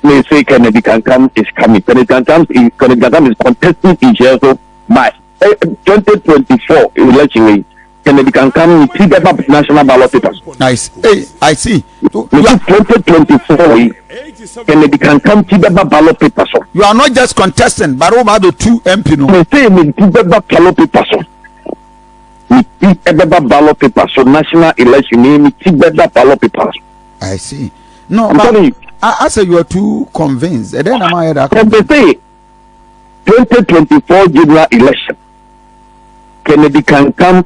may say Kennedy Kamkam is coming. Kennedy Kamkam is contesting in Chelsea by 2024 election. Kennedy Kamkam will trigger national ballot papers. Nice. Hey, I see. 2024 Kennedy Kamkam trigger ballot papers. You are not just contesting, but over the 2 MP. No. They say we trigger ballot papers. We trigger ballot papers. So national election, we trigger ballot papers. I see. No, I'm telling you. I say you are too convinced. And then am I that? They say 2024 general election. Kennedy Kamkam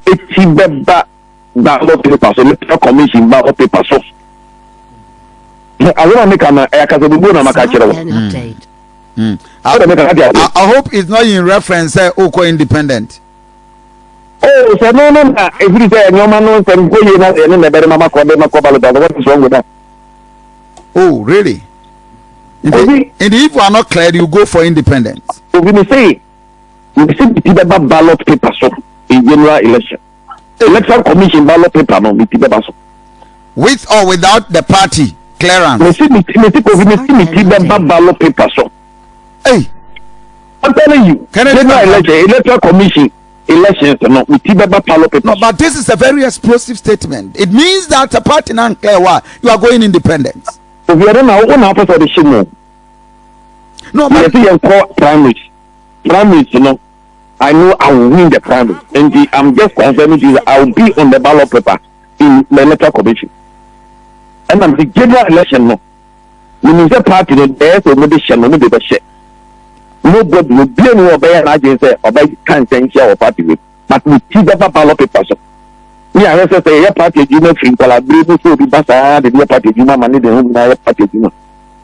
ballot papers, electoral commission ballot papers. I want to make an update. I hope it's not in reference to Oko Independent. Oh, so no. If you say no man knows and go you know, what is wrong with that? Oh, really? And if you are not clear, you go for independence. So we say the ballot papers in general election. Electoral commission ballot paper no with or without the party clearance. We see ballot papers. Hey, I'm telling you, general election, electoral commission elections no ballot papers. No, but this is a very explosive statement. It means that the party not clear why you are going independent. So we are not for the show. No, but you call primaries, you know. I know I will win the primary, and I'm just concerned that I will be on the ballot paper in the electoral commission. And I'm the general election. No, when the party there's a mediation, no be the share. Nobody will be any obey an agency or by can't share or party with, but we see the ballot paper. Yeah, I say a party you know free collaboration so the basa the party you know money the home party you know.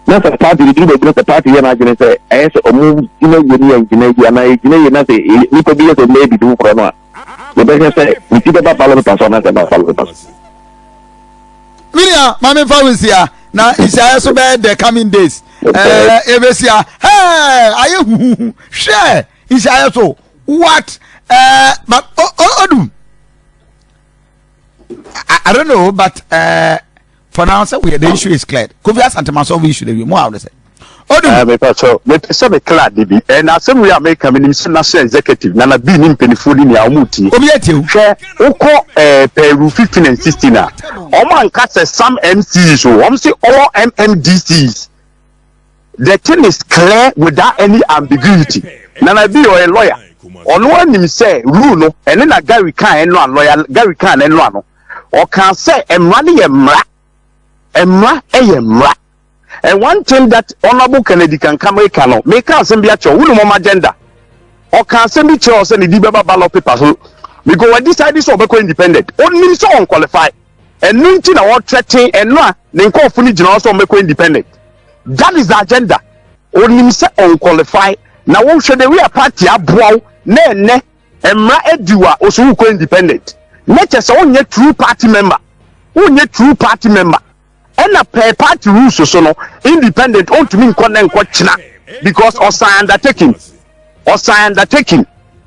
Not a party we do the party and I can say as a move you know you engineer and I say you could be as a maybe do for one. The better say we see the ballot person as a ballot person. William, Mammy Fawis here. Now it's also bad the coming days. Ebesia, hey, are you share? It's also what? But I don't know, but for now, so the issue is clear. Kofi has anti-massive issue. There more how to say. So we say the clear DB, and as we are making a national executive, Nana being in penifuli ni amuti. Share Oko Peru 15 and 16 na. Oman catch some MCs, so say all MMDCs. The thing is clear without any ambiguity. Nana be or a lawyer. On one him say rule no, and then a Gary Khan and lawyer Gary Khan and no. Or can say emra. And one thing that Honorable Kennedy Kamkam cannot make us be at your own agenda. Or can send me choice and the Dibaba ballot papers. Because when this is over independent, only so unqualified. And nothing about threatening and no, then call for the also make independent. That is the agenda. Only so unqualified. Now, what should we a party abroad? Ne, emra edua also go independent. Nature so only true party member. Only true party member. And a per party rules so no independent on to mean china because of undertaking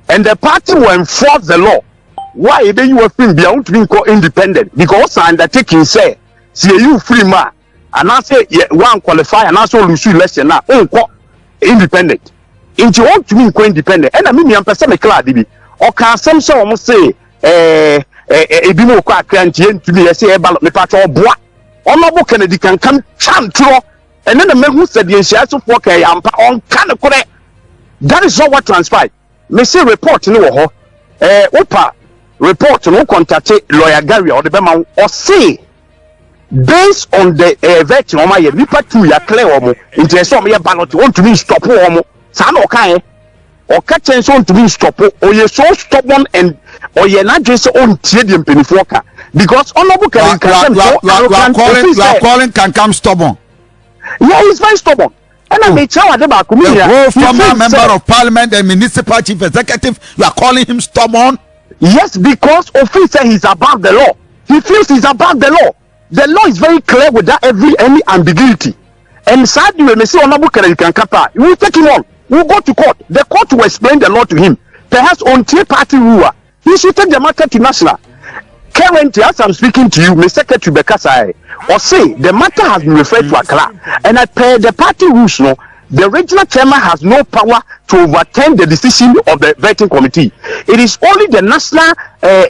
and the party will enforce the law. Why then you have been beyond to mean independent because undertaking say see you free man and I say one qualify and also lose election now independent. If you want to mean independent and I mean I'm person clear DB or can some so almost say a be more quite to me say ballot me part or bois. Honorable Kennedy Kamkam chantro, and then the man who said the NCS of work on kind of correct. That is not what transpired. Me say report no Opa report no contact lawyer Gary or the Bema or say based on the veteran on my nipa 2 ya clear omo into so me ballot want to be stop omo san o kan or catch and so to be stop or you so stubborn and or you not just on tie the penifo ka. Because Honorable Kennedy Kamkam, you are calling Kamkam stubborn. Yeah, he's very stubborn. And I may tell about the former member of parliament and municipal chief executive, you are calling him stubborn? Yes, because Kofi said he's above the law. He feels he's above the law. The law is very clear without any ambiguity. And sadly, when we see Honorable Kennedy Kamkam, we will take him on. We will go to court. The court will explain the law to him. Perhaps on three-party ruler, he should take the matter to national. Currently, as I'm speaking to you, Mr. Secretary Bekasai, or say the matter has been referred to Accra, and I per the party rules, no, the regional chairman has no power to overturn the decision of the vetting committee. It is only the national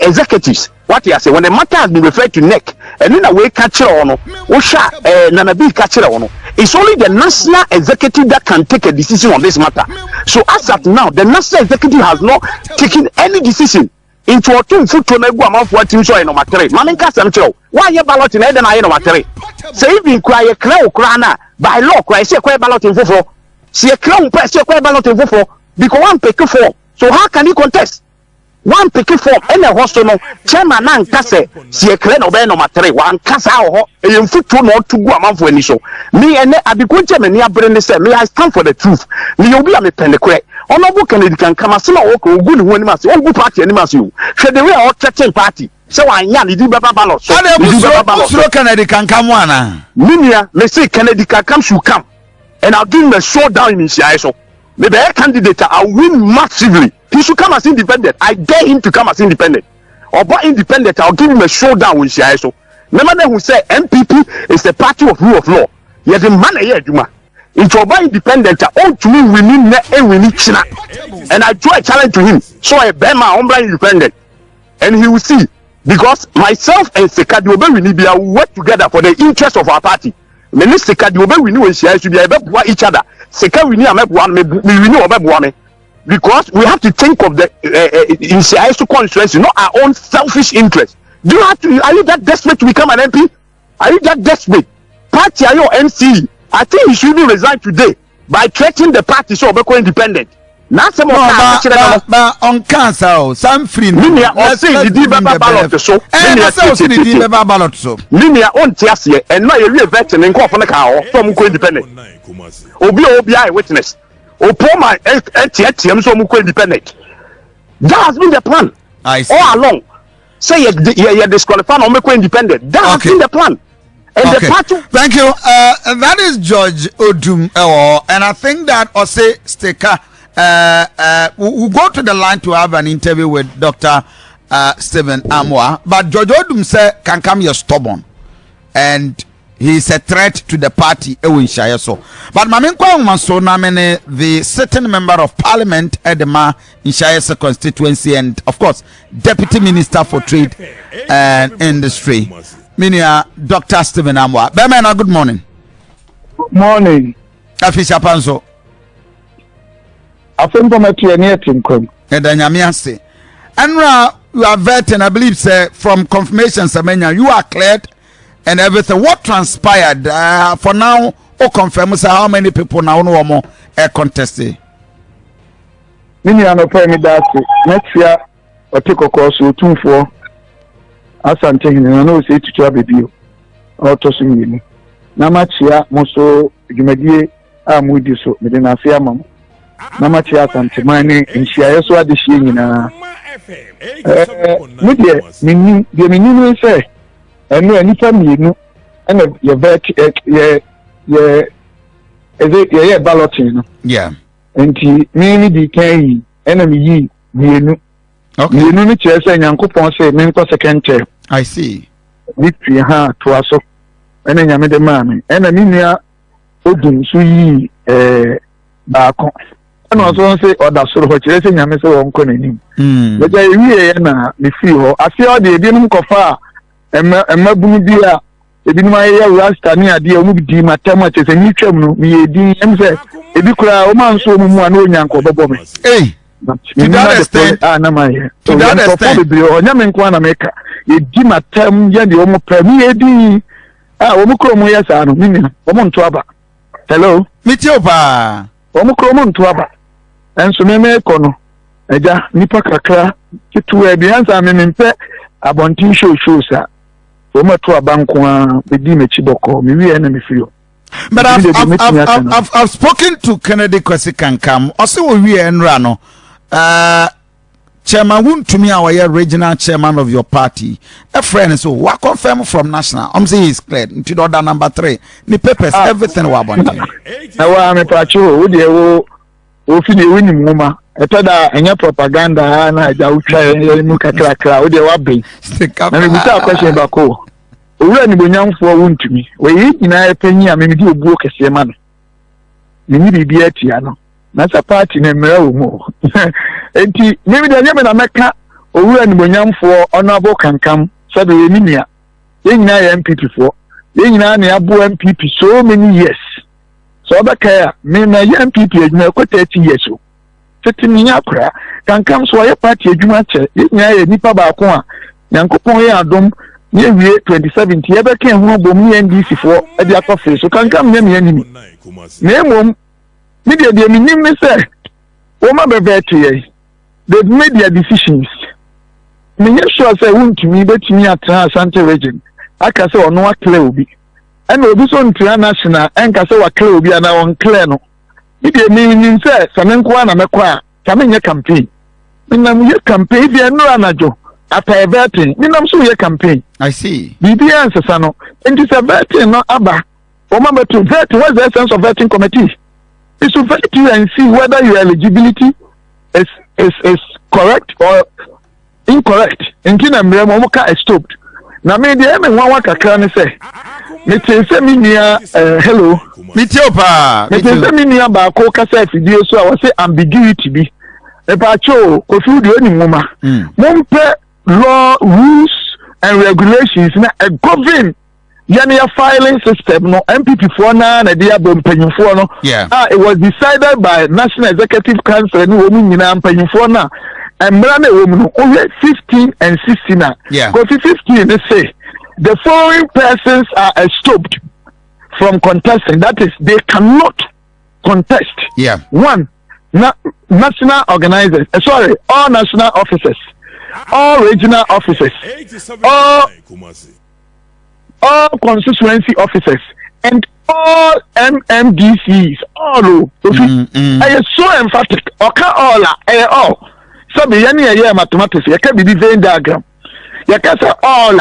executives. What you say when the matter has been referred to NEC, and in a way, catcher or no, Nanabi catcher or no. It's only the national executive that can take a decision on this matter. So as of now, the national executive has not taken any decision. Into a 2 foot to nego amount for what you saw in no matter. Maminka Samcho, why you ballot in Eden? I know matter. Say, if cry a crow crana by law, cry, say, quite ballot in for. See a crown press, say, quite ballot in for. Because one pick for. So how can you contest? One pick for any hostel, chairman and casse, see a crown of no matter. One cassa or a foot to not to go amount for any show. Me and I be good chairman near Brennan said, me, I stand for the truth. Me, will be a pen the crack. Honorable Kennedy Kamkam asema woko good when must all party any must you should the way all church party so I yan di baba ballot so Kennedy Kamkam wana minia me say Kennedy Kamkam should come and I'll give him a showdown in Shiaiso. Maybe a candidate I'll win massively. He should come as independent. I dare him to come as independent. Or by independent I'll give him a showdown with Shiaiso. Remember who say NPP is the party of rule of law. You're the man here, Juma. It's about independent. All to me, we need China. And I draw a challenge to him. So I bear my own independent. And he will see. Because myself and Sekadi Obewini will work together for the interest of our party. Many Sekadi Obewini should be able to each other. Sekadi we know because we have to think of the in constituency, not our own selfish interest. Do you have to? Are you that desperate to become an MP? Are you that desperate? Party are your NC. I think he should resign today by threatening the party so we independent. Now some but on cancer, some free. Linear or say the Diva ballot so. Linear ballot so. Linear on Tiasia and now you're veteran and call on a car from independent. Obi witness. O poor my ATM so independent. That has been the plan. I see. All along. Say you're disqualified or make independent. That has been the plan. And okay. The party. Thank you. That is George Odum, and I think that Ose Steka. We'll go to the line to have an interview with Dr. Stephen Amwa. But George Odum said, Kamkam, you're stubborn, and he's a threat to the party. But Mamin Kwangmanso Namene, the sitting member of Parliament at the Ma in Shayesa constituency, and of course, Deputy Minister for Trade and Industry. Minia Dr. Stephen Amwa. Bemena, good morning. Good morning. Afisha Panzo. I think I'm at your near Tinkum. And then Yamiase. Anra, you are vetting, I believe, sir, from confirmation, Samenya, you are cleared and everything. What transpired for now? Or confirm how many people now know more contested? Minia no pay me that next year or take a course or 2-4. Asante hini na say to baby o to so yini na machia mo so dwumadie amudi so me na afia mam na machia asante mani nhia yeso adehie nyina me de minni say enu anipa mienu ena ye vet ye balloting no yeah enti me di kan ena me yi mienu okay you know me say nyankopon say me nko second term. I see. Victory ha to aso ena nyame de maame ena me nua odum so yi baako ena so say oda soro ho kire say nyame say won ko nanim be ja ewie na me fi ho afi o de ebi num kofa emma bunu bi a ebi num aye rasta ni ade o mu di matam a tese ni twam no me edi em say ebi kura o man so mu ana onyanko bebo me to that extent, to that extent, you give my term, you know, premier, Omukromo, yes, I don't mean, Omontuaba. Hello, Mitiopa, Omukromo Tuaba, and so me kono, Eja, Nipa Kakra, to a behind I mean, in fact, a bontin show, sir. Omatua Bankwa, the Dime Chiboko, maybe enemy for you. But I've spoken to Kennedy Kamkam. Also, we are in Rano. Chairman, won't to me our regional chairman of your party. A friend, so what confirm from national? I'm saying he's clear. Into order number 3. The papers, everything we want. Now I'm a patrol. Would you feel winning, Mama? etoda enya propaganda na aja utwa mu kakra o de wa be na me buta question ba ko owura ni bonyamfo wontumi we yi nyina epanyi a me di obuo kese ma no me ni bibia tia no na sa party na mmera wo mu enti me de nya me na meka owura ni bonyamfo Honorable Kamkam sabe ye ninia ye nyina ye NPP fo ye nyina na abo NPP so many years so obeka me na ye NPP adwuma ko 30 years o tete nya akra Kamkam so ye party adwuma che ye nyina ye nipa ba ko a Nyankopon ye adom ye wie 2017 ye beka hu bom ni NDC fo e dia kofe so Kamkam nya me animi na emom me de me nim me say wo ma be vet ye they've made their decisions. Me sure say wontumi betumi atra Asante region aka say ono akle obi and obi so ntra national enka say wakle obi ana on clear no me dey mean say samenko na mekwa same nye campaign minam ye campaign bi eno anajo after vetting minam so ye campaign I see bibi answer no enti say vetting no aba o ma beto vet what's the essence of vetting committee is to vet you and see whether your eligibility is correct or incorrect. Intina mremo muka stopped. Na me de me nwa kakra ne say. Me tense me nia hello. Me tiopa. Me tense me nia ba ko kasa video so I say ambiguity bi. E pa cho Kofi de oni nwoma. Mompe law rules and regulations na govern your filing system no MPP for na dia bompanyimfo no. It was decided by National Executive Council ni omu nyina mpanyimfo na. And Mrane woman only 15 and 16 now. Because 15 they say the foreign persons are stopped from contesting. That is, they cannot contest. One, national organizers, all national officers, all regional officers, all constituency officers, and all MMDCs, all. I am so emphatic. Okay, all. So be any mathematics, you can be the Venn diagram. You can say all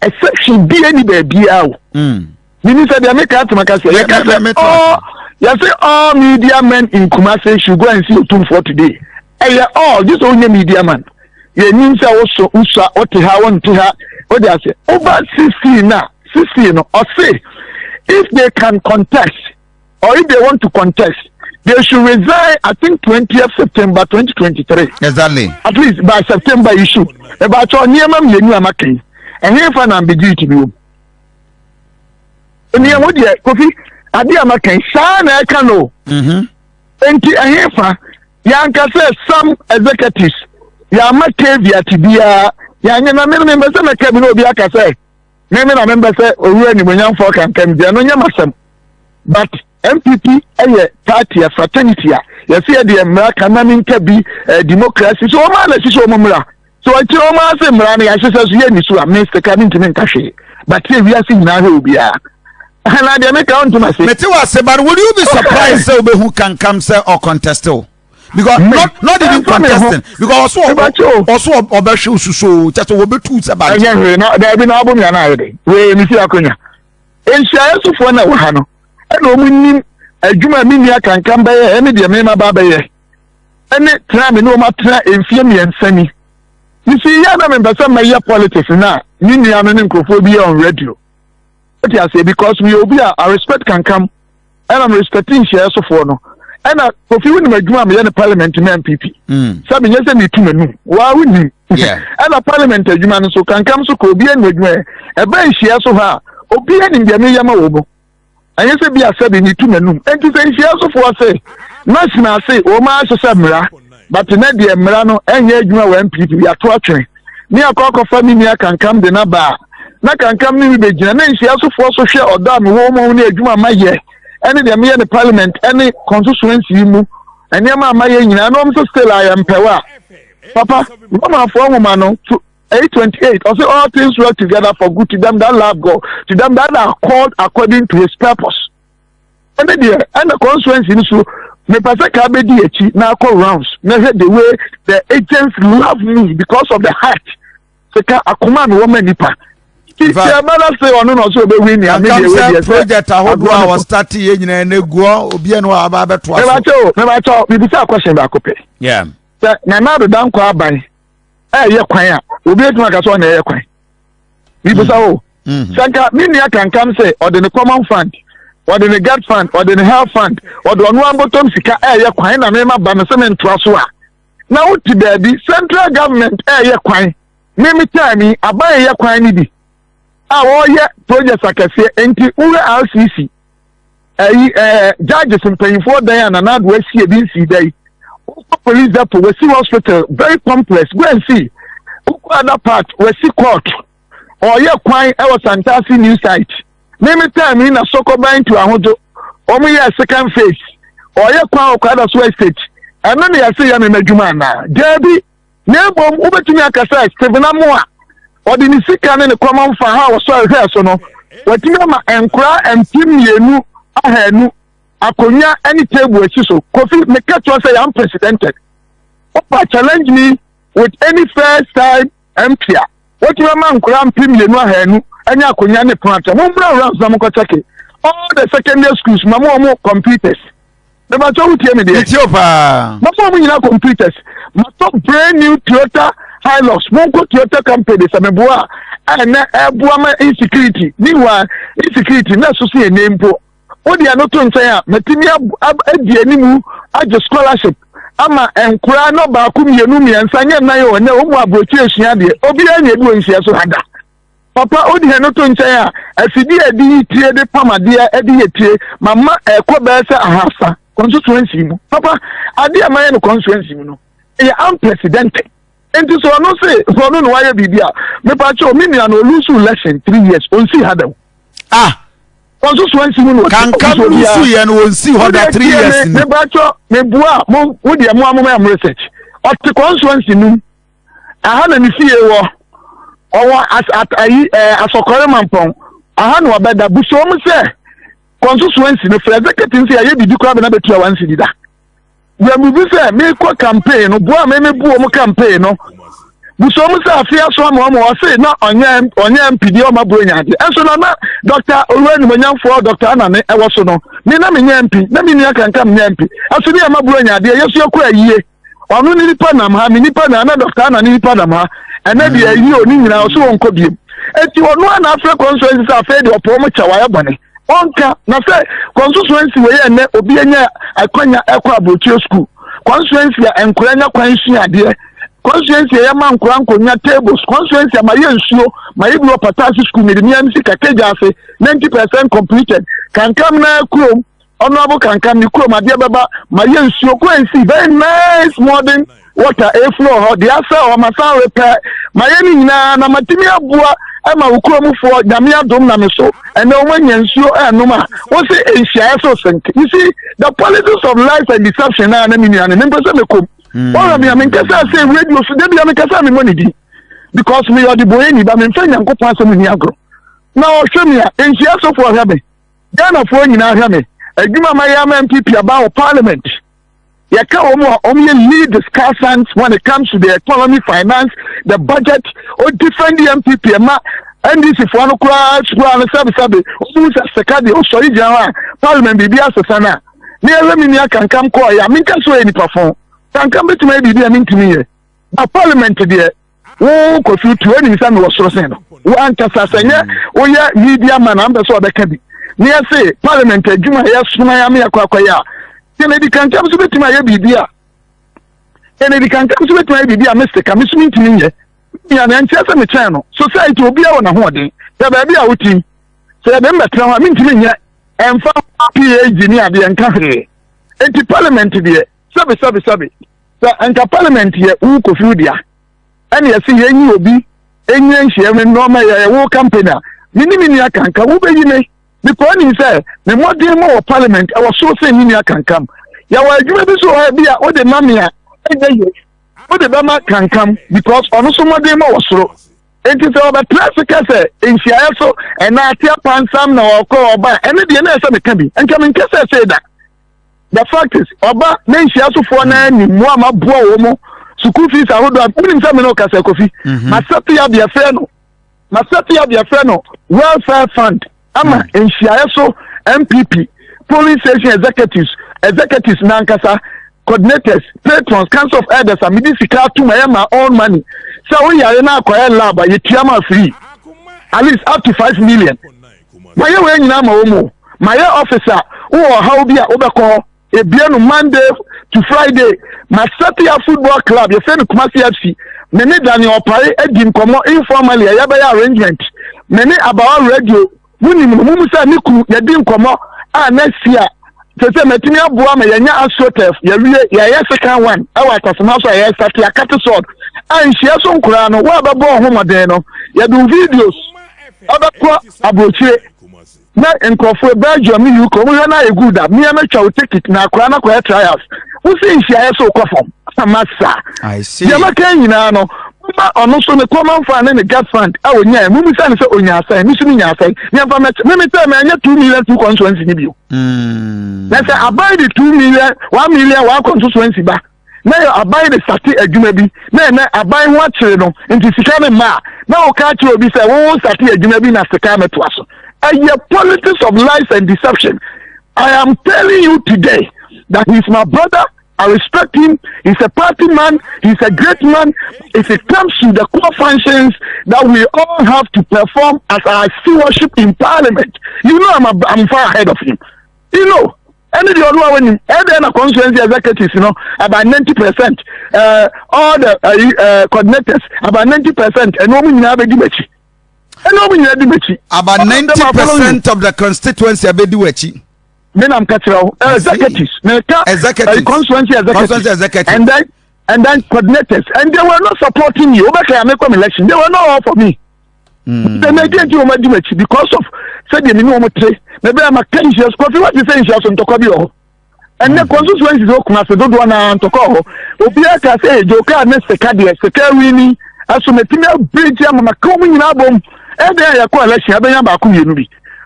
exception be any baby out. Minister they make out you can say all media men in Kumasi should go and see Otum for today. All this only media man. You need to also usa what they say over 16 now, 16 or say if they can contest or if they want to contest. They should resign, I think, 20th September 2023. Exactly. At least by September issue. About your Niamam Yenu Amaki. And here for an ambiguity. And here, what you Kofi, Adi Amaki, Sana Kano. And here for Yanka says some executives, Yamaka via Tibia, Yana members of the cabinet Biaka say, Many members say, oh, when young folk can come, they are no Yamasam. But MPP party a fraternity you see the American namin can be democracy so man is so mumra so I tell my say mrani I say so here so Mr. Cabin to menkashi but here we are seeing now will be and I dey make count to myself but would you be surprised say who can come say or contest because not even contesting because also obesho so just we be two say ba no there be no album ya na we mi see akonya enhia so fo na wo ha no no munim adwuma mi nia Kamkam baye ene de me ma ba baye ene tra me no ma tra enfie me ensani you see ya na me besa my politics na ni nia no nkrofo bi on radio what I say because we obi I respect Kamkam and I'm respecting share so for no and Kofi win my adwuma me parliament me MPP sabe nyese ni tumanu wa wini and parliament adwuma no so Kamkam so ko obi enu adwuma e ba share so ha obi enu de me yama wo bo and you say be a said in two menum. And to say she also for say, national say, oh my Samra, but in the Merano, and yet you are MPP, we are torturing. Near Coco family can come the Naba. Na can come in the Jana, she also for so share or damn woman near Juma Maye, any the me the parliament, any constituency you move, and Yama Maye, I know still I am Pewa. Papa, Mama for woman 828. Also, all things work together for good to them that love God, to them that are called according to His purpose. And the consequence in so me pasa kabedi echi na call rounds. Me heard the way the agents love me because of the heart. Seka akuma no woman nipa. say on no so be win ya project ahodo was starting ye nyina na guo obi eno aba beto aso me ba cho bi bisa question ba kope yeah na na do dan kwa aban ye kwan a obi etuma ka so na ye kwan bi bisa o sanka mini akankam say or the common fund or the guard fund or the health fund or the one bottom sika ye kwan na me ma ba me se me nto aso a na uti baby central government ye kwan me time aban ye kwan ni bi a ye project akase enti uwe RCC judges mpanyinfo dan na na do asi bi nsi dai police depot we see hospital very complex go and see other part we see court or ye kwan e was Santasi new site me time na Sokoban to ahodo omo ye second phase or ye kwan okada so estate eno na ye say ya me madwuma na debi na bom ubetumi akasa Stephen Amoa or the Nisika and the common for how so here so no what you ma enkura empim yenu ahanu akonya any table so Kofi me catch you say I'm presidented opa challenge me with any first time MP what you ma enkura empim yenu ahanu anya akonya ne plant mo bra rounds na mo ko check all the secondary schools ma mo computers the ma so utie me dey Ethiopia ma so mo nyina computers ma top brand new Toyota Hilux, Monko Toyota company, Sameboa, and Buama insecurity. Meanwhile, insecurity, not so see a name for. What they are not to say, Matimia Edianimu, I just scholarship. Ama and Kurano Bakumi Yanumi and Sanya Nayo and Oma Brotius Yadi, Obian doing Siasuhada. Papa Odi Hanoton say, as he did the Pama dear Eddie, Mamma Equabesa Ahasa, constituency. Papa, I dear my constituency, I'm president. And so I no say for no why bibia me pa cho me na no lose election 3 years on see hadam onso so ansi no kan lose ye no on see hoda 3 years me pa cho me bua mo wo de mo am research o te constituency nu aha na ni fie wo owo asokore mampon aha no obeda bu so mo say constituency no for executive say aye bibi kwa be na betu awansi dida we move say me kwa campaign no boa me bu o campaign no bu so mu say afia so am o say na onya MPD o ma bro nyaade enso na Dr. Oluwanimonyamfo Dr. Anane e wo so no me na me nya MP na me nya kankam nya MP aso ni ma bro nyaade yesu yakwa yie onu ni nipa nam ha me nipa na Dr. Anane nipa nam ha ena bi ayi oni nyina so won ko biem enti onu ana afre constituency say afa de opo mo chawa bone onka na say constituency we ye ne obi anya akwanya ekwa abotio school constituency enkuranya kwansu ade constituency ya man nkonya tables constituency ma ye nsuo ma ye blo patasi school me ni amsi kakeja afi 90% completed kankam na krom ono abo kankam ni krom ade baba ma ye nsuo kwansi very nice modern water flow ho dia say o ma san repair ma ye ni nyina na matimi aboa ama ukromfo nyame adom na me so and no one nsuo enoma wo say enhia so sink you see the politics of lies and deception na na mini ane me pese me kom o me am nkasa say radio so dey am nkasa me money di because me your the boy ni ba me mfa nyankopon asem ni agro na o hwe me enhia so for hwe me Ghana fo nyina hwe me adwuma ma ya MPP about parliament yaka omo lead discussions when it comes to the economy, finance, the budget, or different MPP ma NDC for no class, well, sabi, who's a second, oh, sorry, Parliament be asana. Near me, I can come call ya, mean, can so any perform. Can come to maybe be a mean to me. A parliament, dear. Oh, Kofi to any son was so saying. One Cassasanya, oh, yeah, media man, I'm the sort of cabby. Near say, Parliament, Juma, yes, Miami, Aquaya. Kennedy Kamkam so betima ye bibia Kennedy Kamkam so betima ye bibia Mr. Kamisumi ntimi ye ya na ntia me channel society obi a wona hoden ya ba bia wutim so ya dem betra ho ntimi nye emfa PhD ni ade enka hre enti parliament de sabe so enka parliament ye wu Kofi dia ene ye se ye nyi obi enye nhie me no ma ye wo campaign a mini akanka wo beyi me because he said the more day more parliament I was so saying in Kamkam ya wa adwuma bi so bia o de mamia eje o de bama Kamkam because ono so more day more wasoro enti so ba classic say enhia so and na atia pansam na okọ oba ene de na ese meka bi enka me nkese say that the fact is oba na enhia so fo na ni mu amaboa wo mo school fees ahodo a pim say me no kasa Kofi masatu ya bia fe no Masati of your friend welfare fund. Ama Nshiayeso NPP polling station executives nankasa coordinators patrons council of elders amidi sika to my own money. So we are na acquire lab you tiama free at least up to 5 million. My way nyina ma omo my officer who how be obeko ebianu Monday to Friday Masati football club your friend Kumasi FC many Daniel Opare edim komo informally ayabaya arrangement many about radio wuni mumu sa niku yedim komo next year say metimi aboa ma yenya astrotef ya second one awa tasema so ya start ya cut sword share so nkura no wa babo homoden no ya do videos abakwa abrochire na nkofo Belgium you come na e good that me amatwa ticket na akura na kwa trials we say share so kofom massa I see ya maka nyina no ma ono so ne common fund ne gas fund awonya mu bisa ne se onya asai mi sunu nya asai me fa me tell me anya 2 million 2 constituency ni bio na say abai the 2 million 1 million 1 constituency ba na yo abai the sati adwuma bi na abai ho akire no nti sika me ma na o ka akire obi say wo sati adwuma bi na sika me to aso aye politics of lies and deception. I am telling you today that he's my brother. I respect him. He's a party man. He's a great man. If it comes to the core functions that we all have to perform as our stewardship in parliament, you know I'm far ahead of him. You know, any the other when every constituency executives, you know, about 90%, all the coordinators about 90%, and no one have a debate. About 90% of the constituency are beduechi. Then I'm executives, constituency executives, and then coordinators, and they were not supporting me. Over I make an election, they were not all for me. They made it to my debate because of said you know maybe I'm a conscious Kofi what you say is on Tokobio. And the constituency is open don't want to call. Obiaka say Joka next the secretary as to me bridge am coming in album. And there are coalition,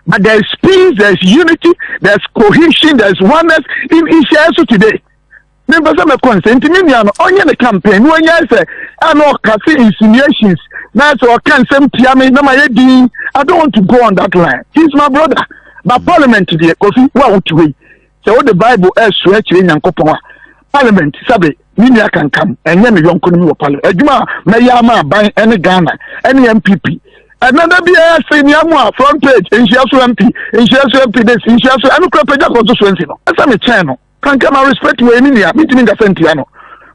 but there's peace, there's unity, there's cohesion, there's oneness in Ishiaso today. Members of my consent, only the campaign, when you say, I know, Kasi insinuations, that's or can some Tiami, no, I don't want to go on that line. He's my brother. But Parliament today, Kofi, what to we? So the Bible is stretching and Kopoma. Parliament, Sabe, Media can come, and then the young Konomi Parliament. Ejuma, Mayama, by any Ghana, any MPP. Another BS in Yamua front page in Shiasu MP, this, in Shiasu, and Ghpage constituency. That's a channel. Can come and respect you in India, meeting in the Sentiano.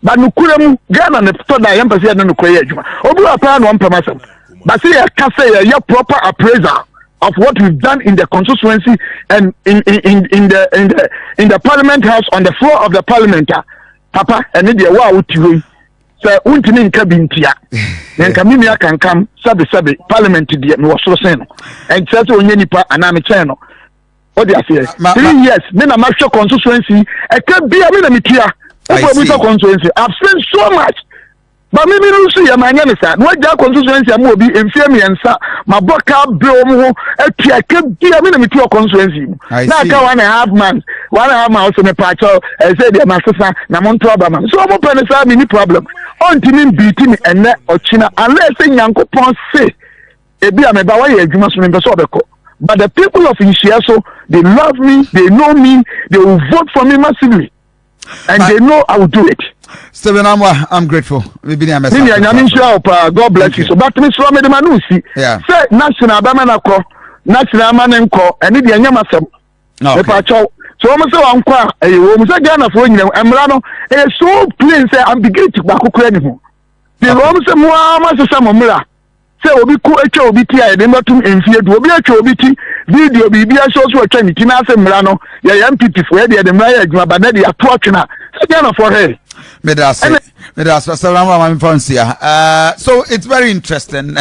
But Nukuram, Ghana, and the Toda, Empathy, and Nukuya. Obu a plan one permission. But see, I can say a proper appraisal of what we've done in the constituency and in the Parliament House on the floor of the Parliament. Papa, and India, wow, to so untimi nka bintia nka mimia kankam sabe parliament die me wosoro sen no en tse so onye nipa ana me chen no o de ase 3 years me na ma hwe constituency e ka bia me na metua o bi constituency I've seen so much but me no so ya manya me sa no ja constituency am obi emfie me ensa ma boka bro mu ho atua ka bia me na metua constituency na ka 1.5 months 1.5 months me pacho e say de masesa na monto abama so mo pene sa me ni problem ontimi beating me ene ochina unless nyankopon say ebi ameba wa ye adwuma so me be so obeko but the people of Ishiaso they love me, they know me, they will vote for me massively and they know I will do it. Stephen Amwa, I'm grateful. God bless you. So but me so me de manusi say national bamanako national manenko ene de anyamasem me pacho so almost one qua a woman say Ghana for you emra so plain say I'm beginning to back kura ho the almost say mo say mumra say obi ku echa obi ti aye dem batum enfie do obi echa obi ti video bibia so atwa ni ti na say mra no ya MPP for de mra ya adwuma ba na de ato atwena say Ghana for her so it's very interesting.